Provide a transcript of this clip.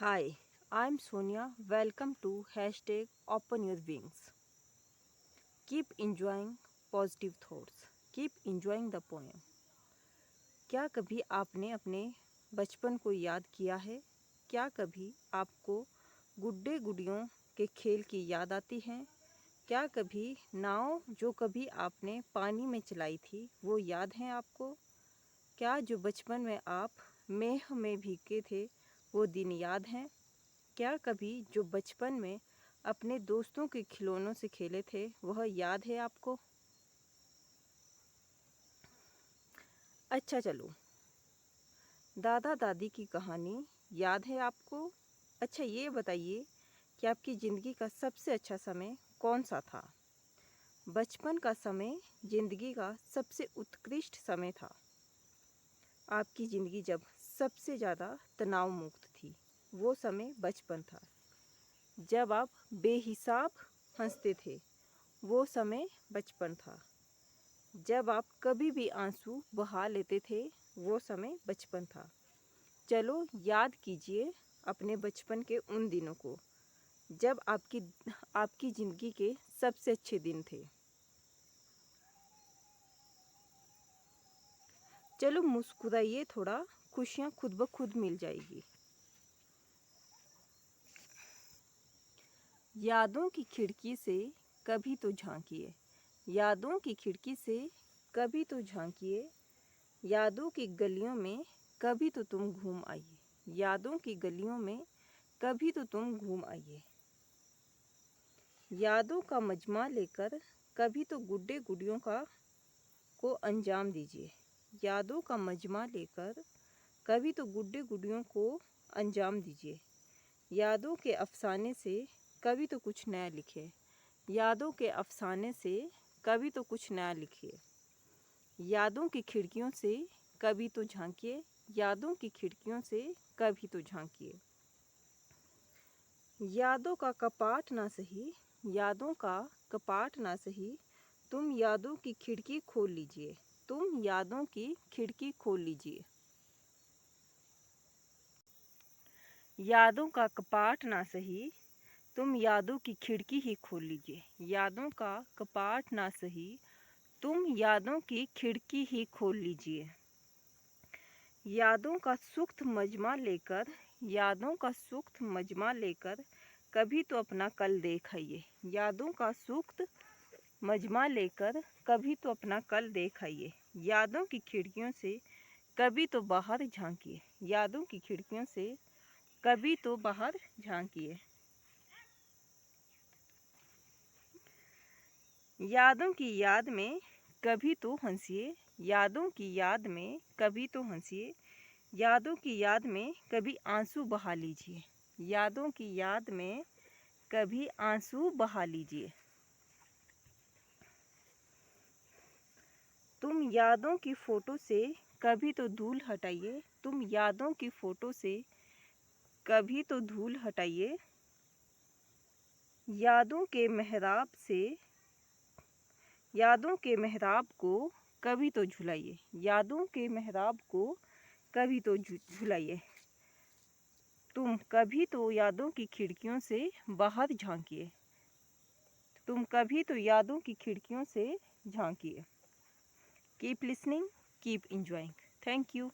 Hi, I'm Sonia. Welcome to hashtag Open Your Wings. Keep enjoying positive thoughts. Keep enjoying the poem. क्या कभी आपने अपने बचपन को याद किया है? क्या कभी आपको गुड्डे गुडियों के खेल की याद आती है? क्या कभी नाव जो कभी आपने पानी में चलाई थी वो याद है आपको? क्या जो बचपन में आप मेह में भीगे थे वो दिन याद हैं? क्या कभी जो बचपन में अपने दोस्तों के खिलौनों से खेले थे वह याद है आपको? अच्छा चलो, दादा दादी की कहानी याद है आपको? अच्छा ये बताइए कि आपकी ज़िंदगी का सबसे अच्छा समय कौन सा था? बचपन का समय ज़िंदगी का सबसे उत्कृष्ट समय था। आपकी ज़िंदगी जब सबसे ज़्यादा तनाव मुक्त थी वो समय बचपन था। जब आप बेहिसाब हंसते थे वो समय बचपन था। जब आप कभी भी आंसू बहा लेते थे वो समय बचपन था। चलो याद कीजिए अपने बचपन के उन दिनों को जब आपकी ज़िंदगी के सबसे अच्छे दिन थे। चलो मुस्कुराइए, थोड़ा खुशियाँ खुद ब खुद मिल जाएगी। यादों की खिड़की से कभी तो झांकिए, यादों की खिड़की से कभी तो झांकिए, यादों की गलियों में कभी तो तुम घूम आइए, यादों की गलियों में कभी तो तुम घूम आइए। यादों का मजमा लेकर कभी तो गुड्डे गुडियों को अंजाम दीजिए, यादों का मजमा लेकर कभी तो गुड्डे गुडियों को अंजाम दीजिए। यादों के अफसाने से कभी तो कुछ नया लिखिए, यादों के अफसाने से कभी तो कुछ नया लिखिए। यादों की खिड़कियों से कभी तो झांकिए, यादों की खिड़कियों से कभी तो झांकिए। यादों का कपाट ना सही, यादों का कपाट ना सही, तुम यादों की खिड़की खोल लीजिए, तुम यादों की खिड़की खोल लीजिए। यादों का कपाट ना सही, तुम यादों की खिड़की ही खोल लीजिए, यादों का कपाट ना सही, तुम यादों की खिड़की ही खोल लीजिए। यादों का सूख्त मजमा लेकर, यादों का सूख्त मजमा लेकर कभी तो अपना कल देख आइए, यादों का सूख्त मजमा लेकर कभी तो अपना कल देख आइए। यादों की खिड़कियों से कभी तो बाहर झांकिए, यादों की खिड़कियों से कभी तो बाहर झांकिए। यादों की याद में कभी तो हंसिए, यादों की याद में कभी तो हंसिए, यादों की याद में कभी आंसू बहा लीजिए, यादों की याद में कभी आंसू बहा लीजिए। तुम यादों की फ़ोटो से कभी तो धूल हटाइए, तुम यादों की फ़ोटो से कभी तो धूल हटाइए। यादों के मेहराब से, यादों के मेहराब को कभी तो झुलाइए, यादों के मेहराब को कभी तो झुलाइए। तुम कभी तो यादों की खिड़कियों से बाहर झांकिए, तुम कभी तो यादों की खिड़कियों से झांकिए। Keep listening, keep enjoying. Thank you.